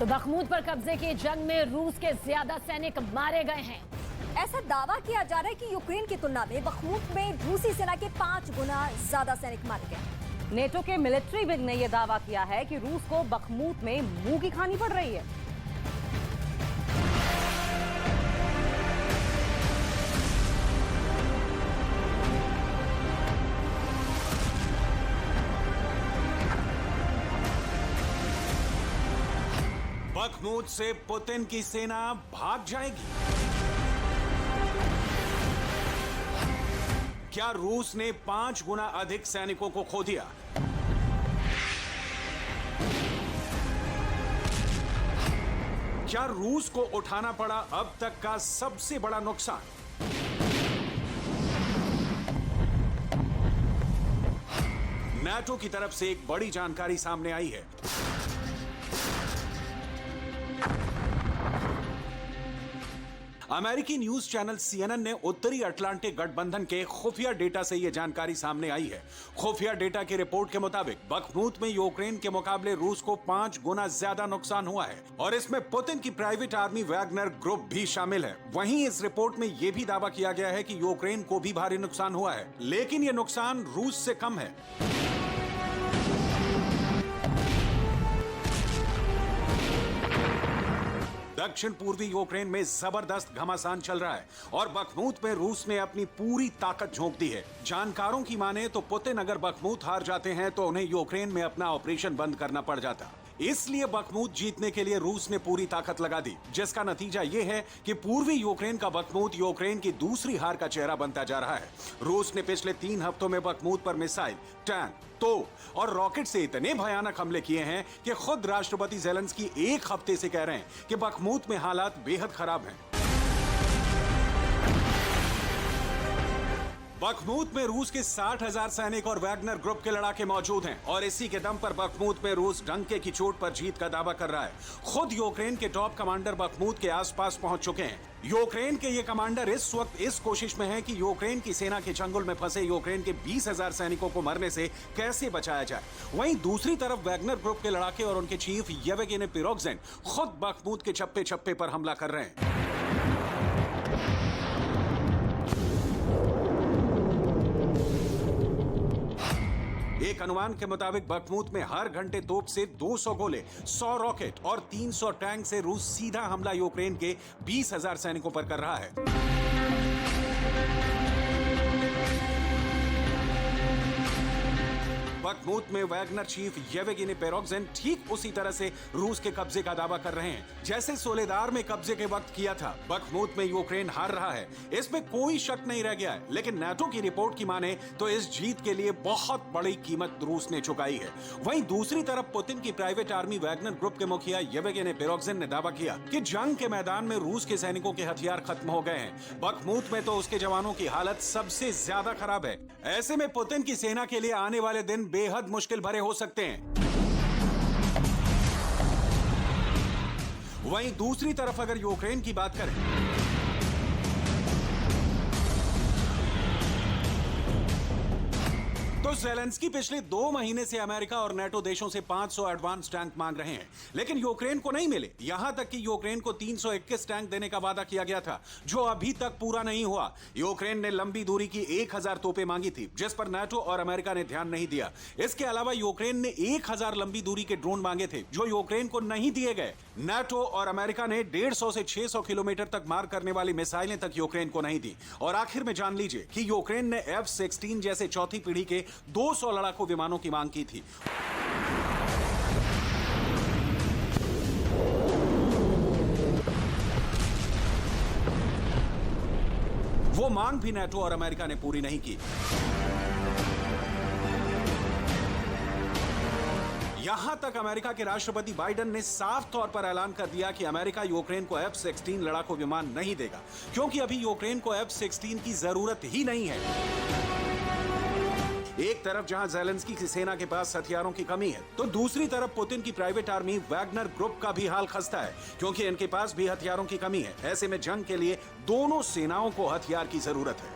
तो बखमूत पर कब्जे की जंग में रूस के ज्यादा सैनिक मारे गए हैं। ऐसा दावा किया जा रहा है कि यूक्रेन की तुलना में बखमूत में रूसी सेना के 5 गुना ज्यादा सैनिक मारे गए। नेटो के मिलिट्री विंग ने यह दावा किया है कि रूस को बखमूत में मुंह की खानी पड़ रही है। बखमूत से पुतिन की सेना भाग जाएगी। क्या रूस ने 5 गुना अधिक सैनिकों को खो दिया? क्या रूस को उठाना पड़ा अब तक का सबसे बड़ा नुकसान? नाटो की तरफ से एक बड़ी जानकारी सामने आई है। अमेरिकी न्यूज चैनल CNN ने उत्तरी अटलांटिक गठबंधन के खुफिया डेटा से यह जानकारी सामने आई है। खुफिया डेटा की रिपोर्ट के मुताबिक बखमूत में यूक्रेन के मुकाबले रूस को 5 गुना ज्यादा नुकसान हुआ है और इसमें पुतिन की प्राइवेट आर्मी वैगनर ग्रुप भी शामिल है। वहीं इस रिपोर्ट में यह भी दावा किया गया है कि यूक्रेन को भी भारी नुकसान हुआ है, लेकिन यह नुकसान रूस से कम है। दक्षिण पूर्वी यूक्रेन में जबरदस्त घमासान चल रहा है और बखमूत में रूस ने अपनी पूरी ताकत झोंक दी है। जानकारों की माने तो पुतिन अगर बखमूत हार जाते हैं तो उन्हें यूक्रेन में अपना ऑपरेशन बंद करना पड़ जाता। इसलिए बखमूत जीतने के लिए रूस ने पूरी ताकत लगा दी, जिसका नतीजा यह है कि पूर्वी यूक्रेन का बखमूत यूक्रेन की दूसरी हार का चेहरा बनता जा रहा है। रूस ने पिछले 3 हफ्तों में बखमूत पर मिसाइल, टैंक, तोप और रॉकेट से इतने भयानक हमले किए हैं कि खुद राष्ट्रपति ज़ेलेंस्की 1 हफ्ते से कह रहे हैं कि बखमूत में हालात बेहद खराब हैं। बखमूत में रूस के 60,000 सैनिक और वैगनर ग्रुप के लड़ाके मौजूद हैं और इसी के दम पर बखमूत में रूस डंके की चोट पर जीत का दावा कर रहा है। खुद यूक्रेन के टॉप कमांडर बखमूत के आसपास पहुंच चुके हैं। यूक्रेन के ये कमांडर इस वक्त इस कोशिश में हैं कि यूक्रेन की सेना के चंगुल में फंसे यूक्रेन के 20,000 सैनिकों को मरने से कैसे बचाया जाए। वहीं दूसरी तरफ वैगनर ग्रुप के लड़ाके और उनके चीफ येवगेनी प्रिगोजिन खुद बखमूत के चप्पे चप्पे पर हमला कर रहे हैं। एक अनुमान के मुताबिक बखमूत में हर घंटे तोप से 200 गोले, 100 रॉकेट और 300 टैंक से रूस सीधा हमला यूक्रेन के 20,000 सैनिकों पर कर रहा है। बखमूत में वैगनर चीफ येवगेनी प्रिगोजिन ठीक उसी तरह से रूस के कब्जे का दावा कर रहे हैं जैसे सोलेदार में कब्जे के वक्त किया था। बखमूत में यूक्रेन हार रहा है, इसमें कोई शक नहीं रह गया है, लेकिन नाटो की रिपोर्ट की माने तो इस जीत के लिए बहुत बड़ी कीमत रूस ने चुकाई है। वहीं दूसरी तरफ पुतिन की प्राइवेट आर्मी वैगनर ग्रुप के मुखिया येवगेनी प्रिगोजिन ने दावा किया कि जंग के मैदान में रूस के सैनिकों के हथियार खत्म हो गए हैं। बखमूत में तो उसके जवानों की हालत सबसे ज्यादा खराब है। ऐसे में पुतिन की सेना के लिए आने वाले दिन बेहद मुश्किल भरे हो सकते हैं। वहीं दूसरी तरफ अगर यूक्रेन की बात करें तो ज़ेलेंस्की पिछले 2 महीने से अमेरिका और नाटो देशों से 500 एडवांस टैंक मांग रहे हैं, लेकिन यूक्रेन को नहीं मिले। यहां तक कि यूक्रेन को 321 टैंक देने का वादा किया गया था, जो अभी तक पूरा नहीं हुआ। यूक्रेन ने लंबी दूरी की 1000 तोपें मांगी थी, जिस पर नाटो और अमेरिका ने ध्यान नहीं दिया। इसके अलावा यूक्रेन ने 1000 लंबी दूरी के ड्रोन मांगे थे, जो यूक्रेन को नहीं दिए गए। नाटो और अमेरिका ने 150 से 600 किलोमीटर तक मार करने वाली मिसाइलें तक यूक्रेन को नहीं दी। और आखिर में जान लीजिए कि यूक्रेन ने F-16 जैसे चौथी पीढ़ी के 200 लड़ाकू विमानों की मांग की थी। वो मांग भी नाटो और अमेरिका ने पूरी नहीं की। यहां तक अमेरिका के राष्ट्रपति बाइडेन ने साफ तौर पर ऐलान कर दिया कि अमेरिका यूक्रेन को F-16 लड़ाकू विमान नहीं देगा, क्योंकि अभी यूक्रेन को F-16 की जरूरत ही नहीं है। एक तरफ जहां ज़ेलेंस्की की सेना के पास हथियारों की कमी है, तो दूसरी तरफ पुतिन की प्राइवेट आर्मी वैगनर ग्रुप का भी हाल खस्ता है, क्योंकि इनके पास भी हथियारों की कमी है। ऐसे में जंग के लिए दोनों सेनाओं को हथियार की जरूरत है।